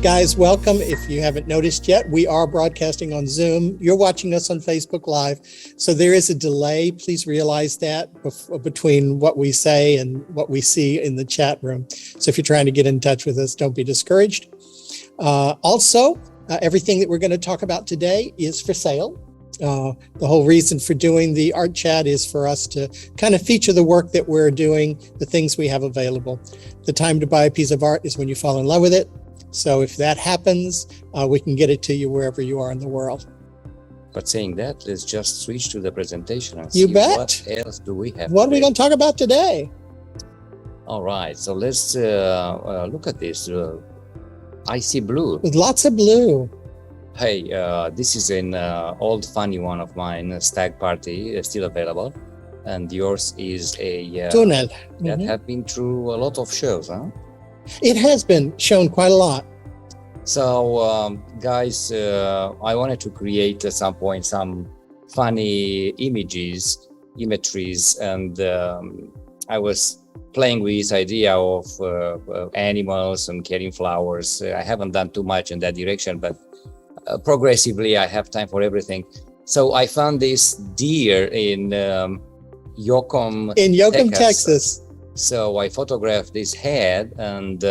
Guys, welcome. If you haven't noticed yet, we are broadcasting on Zoom. You're watching us on Facebook Live. So there is a delay. Please realize that between what we say and what we see in the chat room. So if you're trying to get in touch with us, don't be discouraged. Everything that we're going to talk about today is for sale. The whole reason for doing the art chat is for us to kind of feature the work that we're doing, the things we have available. The time to buy a piece of art is when you fall in love with it. So if that happens, we can get it to you wherever you are in the world. But saying that, let's just switch to the presentation and You see bet. what else do we have. What are we going to talk about today? All right, so let's look at this. I see blue. With lots of blue. Hey, this is an old funny one of mine, Stag Party, still available. And yours is a Tunnel. that have been through a lot of shows, huh? It has been shown quite a lot. So, guys, I wanted to create at some point some funny imageries, and I was playing with this idea of animals and carrying flowers. I haven't done too much in that direction, but progressively I have time for everything. So I found this deer in Yoakum, Texas. So I photographed this head, and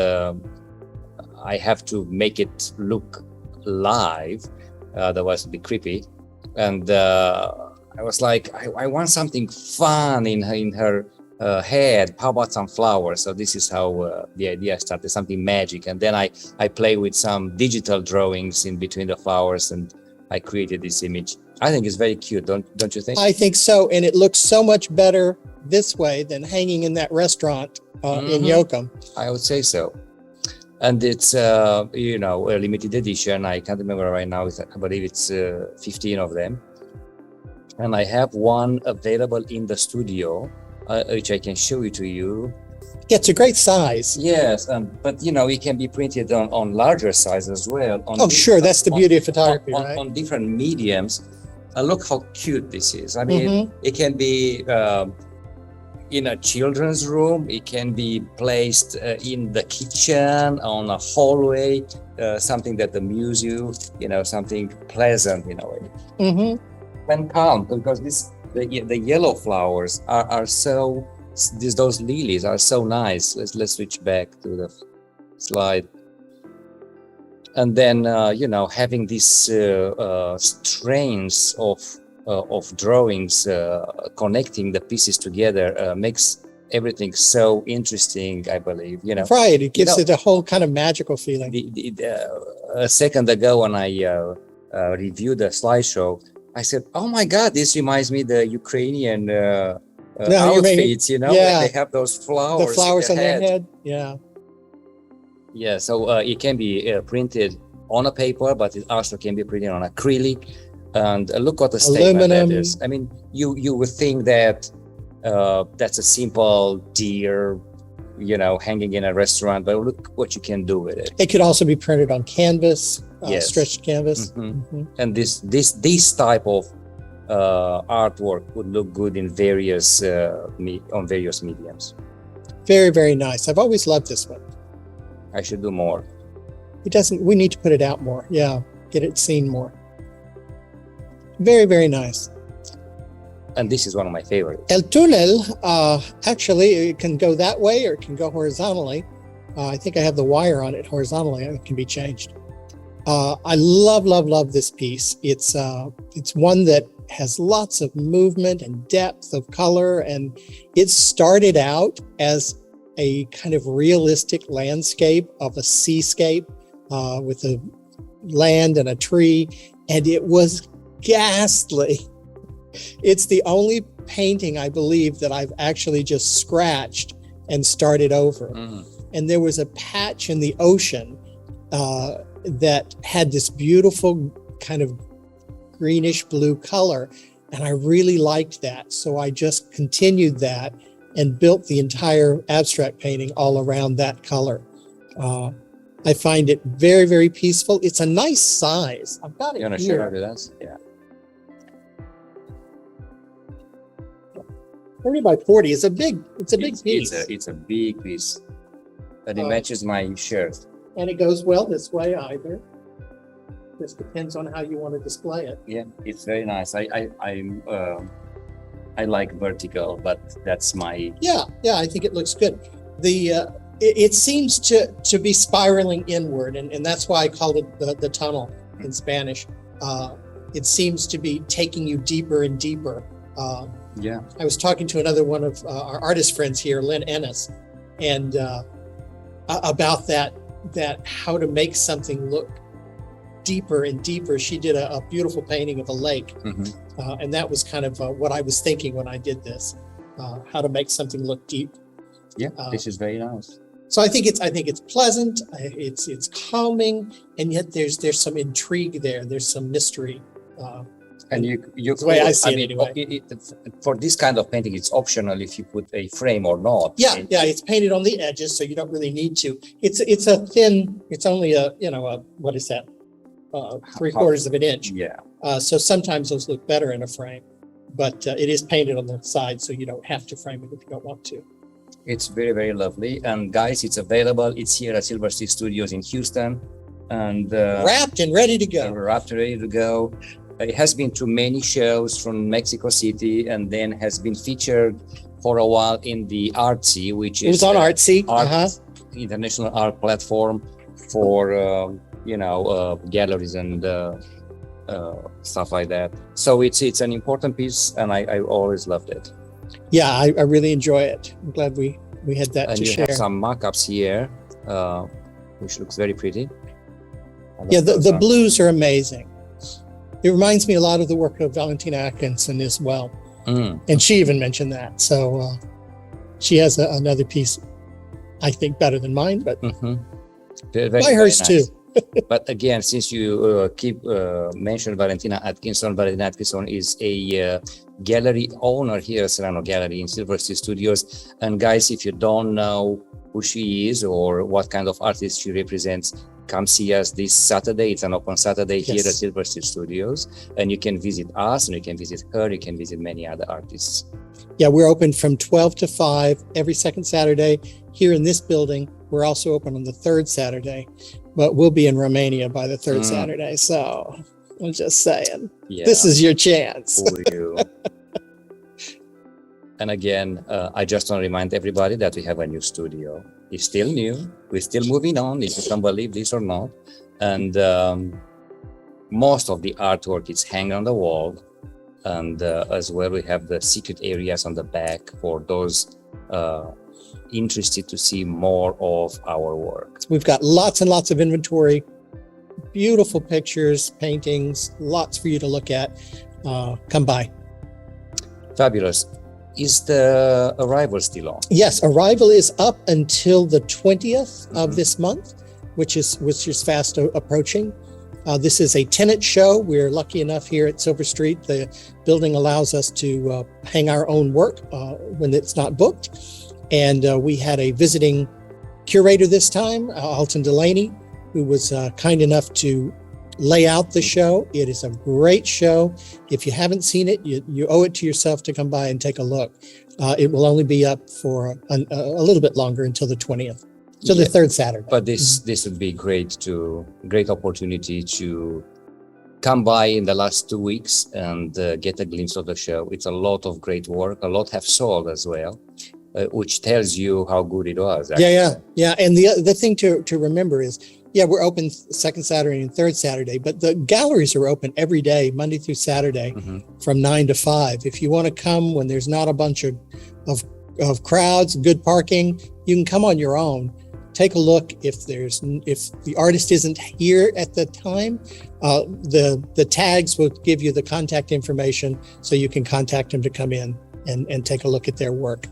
I have to make it look live. Otherwise it'd be creepy. And I was like, I want something fun in her head. How about some flowers? So this is how the idea started, something magic. And then I play with some digital drawings in between the flowers, and I created this image. I think it's very cute, don't you think? I think so, and it looks so much better this way than hanging in that restaurant in Yoakum. I would say so. And it's a limited edition. I can't remember right now. I believe it's 15 of them. And I have one available in the studio, which I can show it to you. Yeah, it's a great size. Yes, but it can be printed on larger size as well. Sure, that's the beauty of photography, right? On different mediums. Look how cute this is. I mean, it can be in a children's room. It can be placed in the kitchen, on a hallway, something that amuses you, something pleasant in a way. And calm, because the yellow flowers are so, those lilies are so nice. Let's switch back to the slide. And then, having these strains of drawings, connecting the pieces together makes everything so interesting, I believe. Right, it gives it a whole kind of magical feeling. A second ago, when I reviewed the slideshow, I said, "Oh my God, this reminds me the Ukrainian outfits. Yeah. They have those flowers. The flowers on their head, yeah." Yeah, so it can be printed on a paper, but it also can be printed on acrylic. And look what the statement that is. I mean, you would think that that's a simple deer, hanging in a restaurant, but look what you can do with it. It could also be printed on canvas, stretched canvas. And this type of artwork would look good in various mediums. Very, very nice. I've always loved this one. I should do more. We need to put it out more. Yeah, get it seen more. Very, very nice. And this is one of my favorites. El Tunnel, actually, it can go that way or it can go horizontally. I think I have the wire on it horizontally. It can be changed. I love this piece. It's one that has lots of movement and depth of color, and it started out as a kind of realistic landscape of a seascape with a land and a tree, and it was ghastly. It's the only painting, I believe, that I've actually just scratched and started over. And there was a patch in the ocean that had this beautiful kind of greenish blue color, and I really liked that. So I just continued that and built the entire abstract painting all around that color. I find it very, very peaceful. It's a nice size. I've got it. You want to here. share it with us? Yeah. 30 by 40 is a big piece. It's a big piece. But it matches my shirt. And it goes well this way either. Just depends on how you want to display it. Yeah, it's very nice. I like vertical, but that's my. Yeah, I think it looks good. It seems to be spiraling inward, and that's why I called it the tunnel in Spanish. It seems to be taking you deeper and deeper. Yeah. I was talking to another one of our artist friends here, Lynn Ennis, and about that how to make something look deeper and deeper. She did a beautiful painting of a lake, and that was kind of what I was thinking when I did this, how to make something look deep. Yeah, this is very nice. So I think it's pleasant, it's calming, and yet there's some intrigue there. There's some mystery. And you the way I see it anyway. For this kind of painting, it's optional if you put a frame or not. Yeah, it's painted on the edges, so you don't really need to. It's a thin. It's only a what is that? 3/4 of an inch. Yeah. So sometimes those look better in a frame, but it is painted on the side, so you don't have to frame it if you don't want to. It's very, very lovely. And guys, it's available. It's here at Silver Sea Studios in Houston, and wrapped and ready to go. Wrapped and ready to go. It has been to many shows from Mexico City, and then has been featured for a while in the Artsy, which is it was on Artsy, international art platform for galleries and stuff like that. So it's an important piece, and I always loved it. Yeah, I really enjoy it. I'm glad we had that and to you share. Have some mock-ups here, which looks very pretty. Yeah, the blues are amazing. It reminds me a lot of the work of Valentina Atkinson as well. And she even mentioned that. So she has another piece, I think, better than mine, but by hers too. But again, since you keep mentioning Valentina Atkinson is a gallery owner here at Serrano Gallery in Silver Sea Studios. And guys, if you don't know who she is or what kind of artist she represents, come see us this Saturday. It's an open Saturday here at Silver Sea Studios, and you can visit us, and you can visit her, you can visit many other artists. Yeah, we're open from 12 to 5 every second Saturday here in this building. We're also open on the third Saturday, but we'll be in Romania by the third Saturday. So I'm just saying, this is your chance. For you. And again, I just want to remind everybody that we have a new studio. It's still new. We're still moving on, if you can believe this or not. And most of the artwork is hanging on the wall. And as well, we have the secret areas on the back for those interested to see more of our work. We've got lots and lots of inventory, beautiful pictures, paintings, lots for you to look at. Come by. Fabulous. Is the arrival still on? Yes, arrival is up until the 20th of this month, which is fast approaching. This is a tenant show. We're lucky enough here at Silver Street. The building allows us to hang our own work when it's not booked. And we had a visiting curator this time, Alton Delaney, who was kind enough to lay out the show. It is a great show. If you haven't seen it, you owe it to yourself to come by and take a look. It will only be up for a little bit longer until the 20th. So the third Saturday. But this would be great opportunity to come by in the last 2 weeks and get a glimpse of the show. It's a lot of great work. A lot have sold as well, which tells you how good it was. Actually. Yeah. And the thing to remember is, we're open second Saturday and third Saturday, but the galleries are open every day, Monday through Saturday, from 9 to 5. If you want to come when there's not a bunch of crowds, good parking, you can come on your own. Take a look. If the artist isn't here at the time, the tags will give you the contact information so you can contact them to come in and take a look at their work.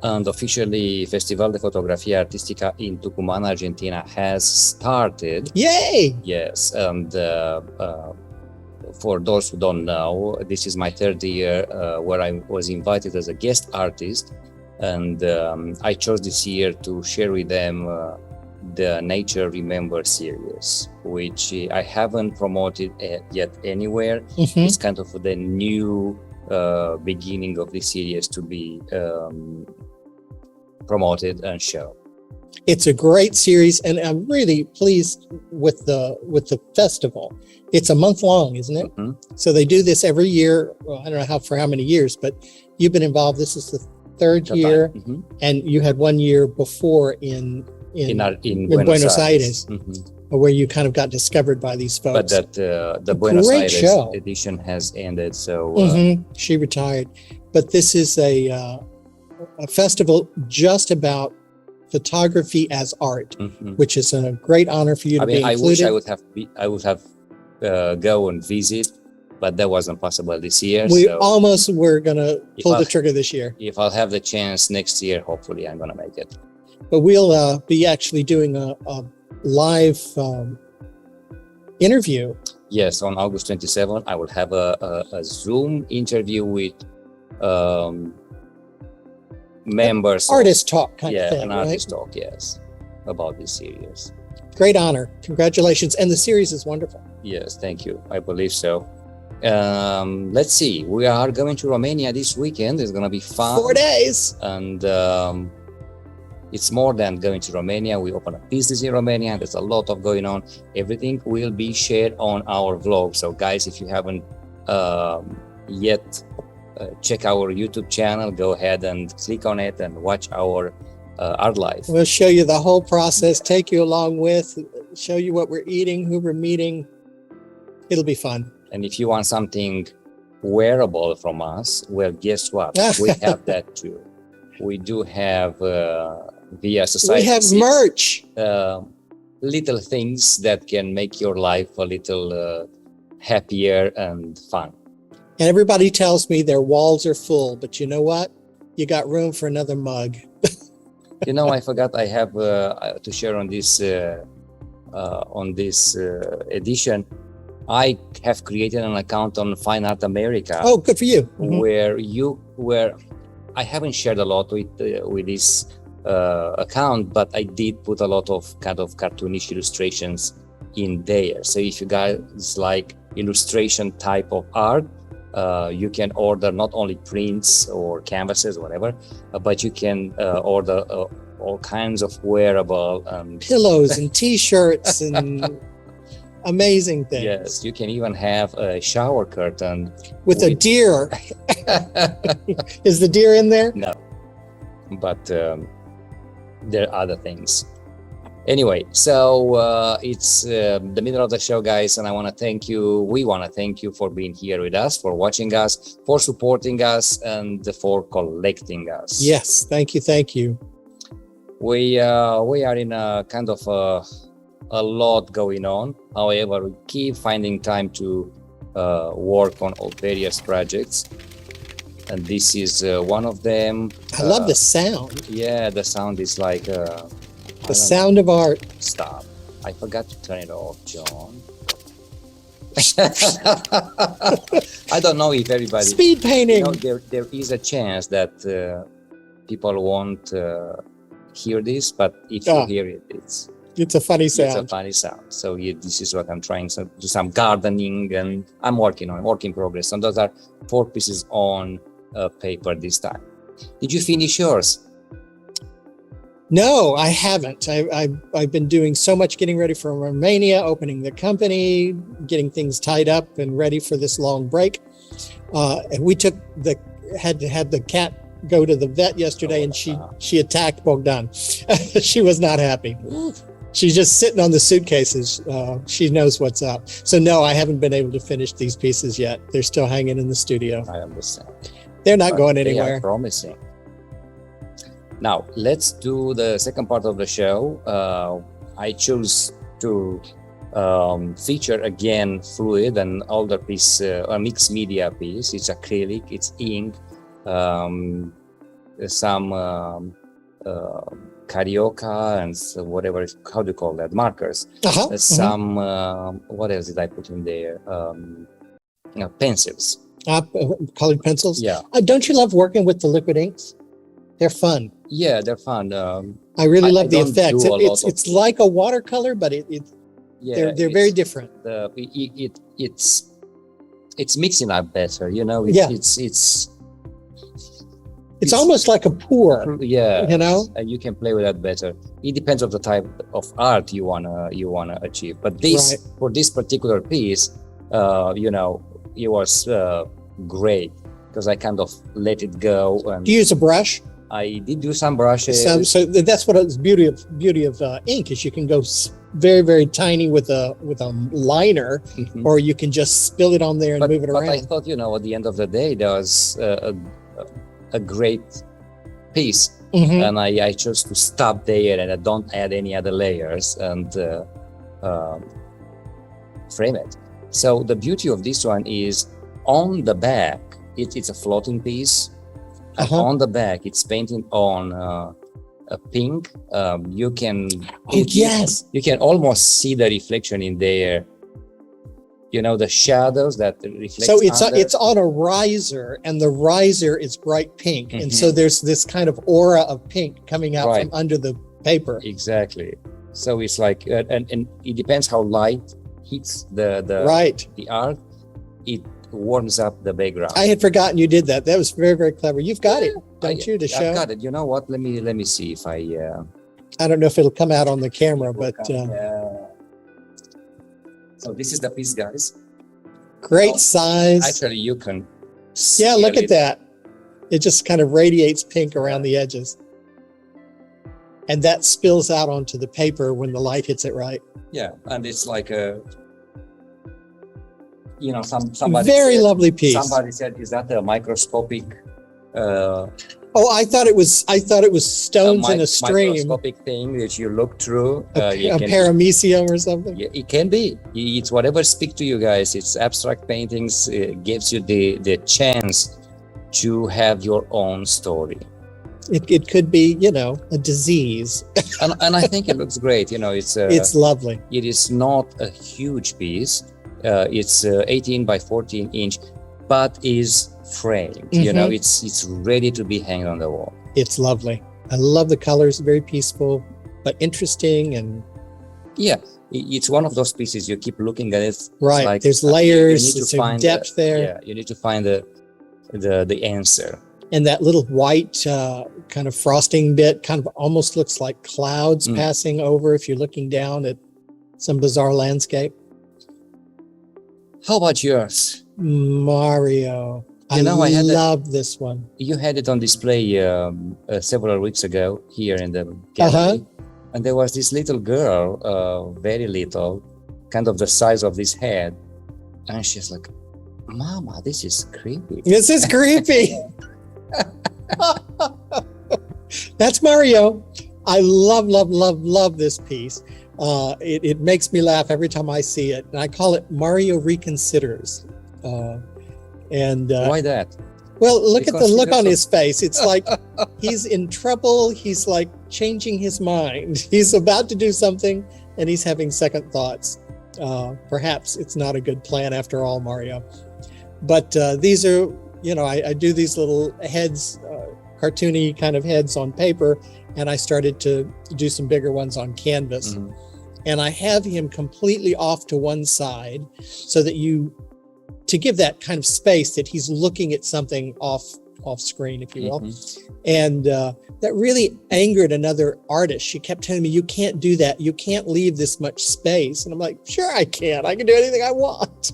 And officially, Festival de Fotografía Artística in Tucumán, Argentina has started. Yay! Yes, and for those who don't know, this is my third year where I was invited as a guest artist, and I chose this year to share with them the Nature Remember series, which I haven't promoted yet anywhere. It's kind of the new beginning of this series to be promoted and shown. It's a great series, and I'm really pleased with the festival. It's a month long, isn't it? Mhm. So they do this every year. Well, I don't know for how many years, but you've been involved. This is the third year, Mhm. and you had 1 year before in Buenos Aires, where you kind of got discovered by these folks. But that the Buenos Great Aires show. edition has ended, so She retired, but this is a festival just about photography as art, which is a great honor for you to be included. I wish I would have go and visit, but that wasn't possible this year. We so almost were gonna pull the trigger this year. If I'll have the chance next year, hopefully I'm gonna make it. But we'll be actually doing a live interview. Yes, on August 27th, I will have a Zoom interview with members. Artist talk kind of thing, an right? artist talk, yes, about this series. Great honor. Congratulations. And the series is wonderful. Yes, thank you. I believe so. Let's see. We are going to Romania this weekend. It's going to be fun. 4 days. And it's more than going to Romania. We open a business in Romania. There's a lot of going on. Everything will be shared on our vlog. So guys, if you haven't yet check our YouTube channel, go ahead and click on it and watch our art life. We'll show you the whole process, take you along with, show you what we're eating, who we're meeting. It'll be fun. And if you want something wearable from us, well, guess what? We have that too. We do have via society. We have merch. Little things that can make your life a little happier and fun. And everybody tells me their walls are full, but you know what? You got room for another mug. You know, I forgot I have to share on this edition. I have created an account on Fine Art America. Oh, good for you. Where I haven't shared a lot with this account, but I did put a lot of kind of cartoonish illustrations in there. So if you guys like illustration type of art, you can order not only prints or canvases or whatever, but you can order all kinds of wearable pillows and t-shirts and amazing things. Yes, you can even have a shower curtain with a deer. Is the deer in there? No, but there are other things. Anyway, so it's the middle of the show, guys, and I want to thank you. We want to thank you for being here with us, for watching us, for supporting us, and for collecting us. Yes, thank you, thank you. We are in a kind of a lot going on. However, we keep finding time to work on all various projects, and this is one of them. I love the sound. Yeah, the sound is like the sound of art. Stop. I forgot to turn it off, John. I don't know if everybody... Speed painting. You know, there is a chance that people won't hear this, but if you hear it, it's a funny sound. It's a funny sound. So this is what I'm trying to do, some gardening, and I'm working on, work in progress. And those are 4 pieces on paper this time. Did you finish yours? No, I haven't. I've been doing so much getting ready for Romania, opening the company, getting things tied up and ready for this long break. And we had to have the cat go to the vet yesterday, and she attacked Bogdan. She was not happy. She's just sitting on the suitcases. She knows what's up. So no, I haven't been able to finish these pieces yet. They're still hanging in the studio. I understand. They're not going anywhere. They are promising. Now, let's do the second part of the show. I chose to feature again fluid, an older piece, a mixed media piece. It's acrylic, it's ink, some carioca and whatever, how do you call that, markers. Some, what else did I put in there? Pencils. Colored pencils? Yeah. Don't you love working with the liquid inks? They're fun. Yeah, they're fun. I really love the effects. It's like a watercolor, but they're very different. It's mixing up better, you know. It's almost like a pour, Yeah, you know? and you can play with that better. It depends of the type of art you wanna achieve. But this Right. for this particular piece, it was great because I kind of let it go, and Do you use a brush? I did do some brushes. So that's what the beauty of ink is. You can go very, very tiny with a liner, Mhm. or you can just spill it on there and move it But I around. thought, at the end of the day, there was a great piece, Mhm. and I chose to stop there, and I don't add any other layers, and frame it. So the beauty of this one is on the back, it's a floating piece. And Uh-huh. on the back, it's painted on a pink. You can Yes. you can almost see the reflection in there. The shadows that reflect. So it's under. on a riser, and the riser is bright pink, and so Mhm. there's this kind of aura of pink coming out Right. from under the paper. Exactly. So it's like, and it depends how light hits the Right. the art. It warms up the background. I had forgotten you did that. That was very, very clever. You've got it, don't you, to show? I've got it. You know what? Let me see if I. I don't know if it'll come out on the camera, but So this is the piece, guys. great size. Actually, you can. See Yeah, look a at that. It just kind of radiates pink around the edges. And that spills out onto the paper when the light hits it right. Yeah, and it's like a. Somebody. Very said, lovely piece. Somebody said, "Is that a microscopic?" Oh, I thought it was stones in a stream, Microscopic thing that you look through. a paramecium or something. Yeah, it can be. It's whatever speaks to you guys. It's abstract paintings. It gives you the chance to have your own story. It could be, a disease. and I think it looks great. It's lovely. It is not a huge piece. It's 18 by 14 inch, but is framed. Mhm. It's ready to be hanged on the wall. It's lovely. I love the colors, very peaceful, but interesting. And Yeah, it's one of those pieces you keep looking at it. It's right, like, there's you layers, need to there's some find depth there. Yeah, you need to find the answer. And that little white kind of frosting bit kind of almost looks like clouds passing over if you're looking down at some bizarre landscape. How about yours? Mario. I love this one. You had it on display several weeks ago here in the gallery. And there was this little girl, very little, kind of the size of this head. And she's like, "Mama, this is creepy." This is creepy. That's Mario. I love this piece. It makes me laugh every time I see it. And I call it Mario Reconsiders. Why that? Well, look at the look on Reconsiders? his face. It's like he's in trouble. He's like changing his mind. He's about to do something and he's having second thoughts. Perhaps it's not a good plan after all, Mario. But these are, I do these little heads, cartoony kind of heads on paper, and I started to do some bigger ones on canvas. Mhm. And I have him completely off to one side so that to give that kind of space that he's looking at something off screen, if you will. Mhm. And that really angered another artist. She kept telling me, "You can't do that. You can't leave this much space." And I'm like, "Sure I can. I can do anything I want."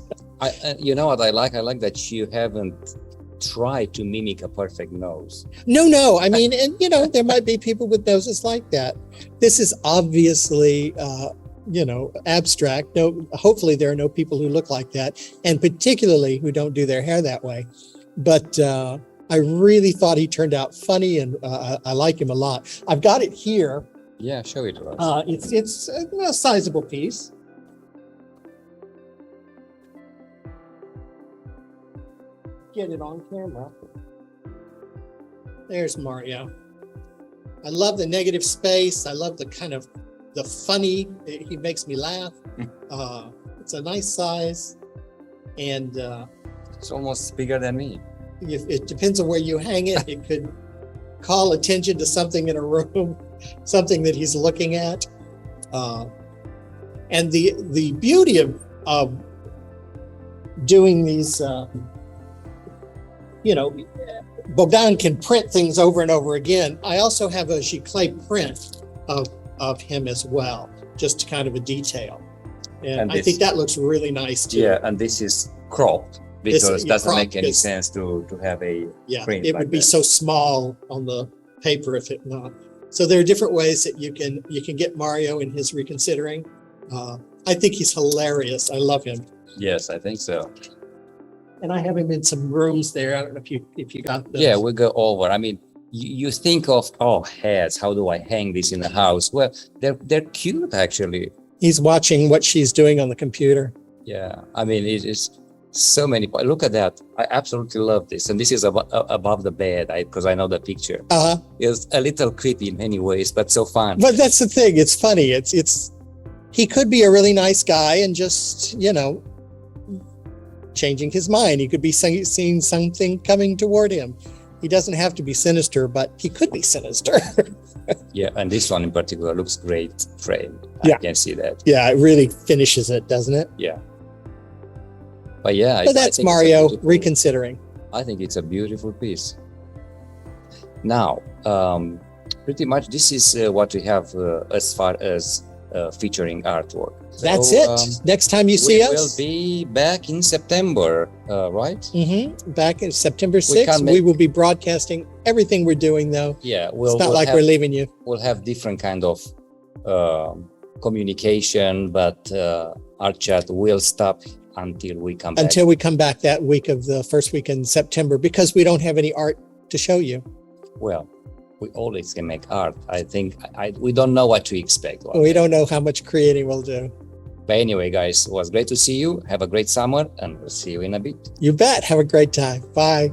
You know what I like? I like that you haven't tried to mimic a perfect nose. No. I mean, and there might be people with noses like that. This is obviously, abstract. No, hopefully there are no people who look like that, and particularly who don't do their hair that way. But I really thought he turned out funny, and I like him a lot. I've got it here. Yeah, show it to us. It's a sizable piece. Get it on camera. There's Mario. I love the negative space. I love the kind of the funny. He makes me laugh. It's a nice size, and It's almost bigger than me. it depends on where you hang it. It could call attention to something in a room, something that he's looking at. And the beauty of doing these you know, Bogdan can print things over and over again. I also have a giclée print of him as well, just kind of a detail. And I think that looks really nice too. Yeah, and this is cropped because it doesn't make any sense to have a print. It would be so small on the paper if it not. So there are different ways that you can get Mario in his reconsidering. I think he's hilarious. I love him. Yes, I think so. And I have him in some rooms there. I don't know if you got those. Yeah, we'll go over. I mean, you think of heads. How do I hang this in the house? Well, they're cute actually. He's watching what she's doing on the computer. Yeah, I mean, it is so many. Look at that. I absolutely love this. And this is above the bed because I know the picture. It's a little creepy in many ways, but so fun. But that's the thing. It's funny. It's he could be a really nice guy and just, changing his mind. He could be seeing something coming toward him. He doesn't have to be sinister, but he could be sinister. Yeah, and this one in particular looks great framed. Yeah. I can see that. Yeah, it really finishes it, doesn't it? Yeah. But yeah, so that's Mario reconsidering. I think it's a beautiful piece. Now, pretty much this is what we have as far as featuring artwork. So, that's it. Next time you see us, we'll be back in September, right? Mm-hmm. Back in September 6th. We will be broadcasting everything we're doing, though. Yeah, it's not like we're leaving you. We'll have different kind of communication, but our chat will stop until we come back. Until we come back that week of the first week in September, because we don't have any art to show you. Well, we always can make art. I think we don't know what to expect. We don't know how much creating we'll do. But anyway, guys, it was great to see you. Have a great summer, and we'll see you in a bit. You bet. Have a great time. Bye.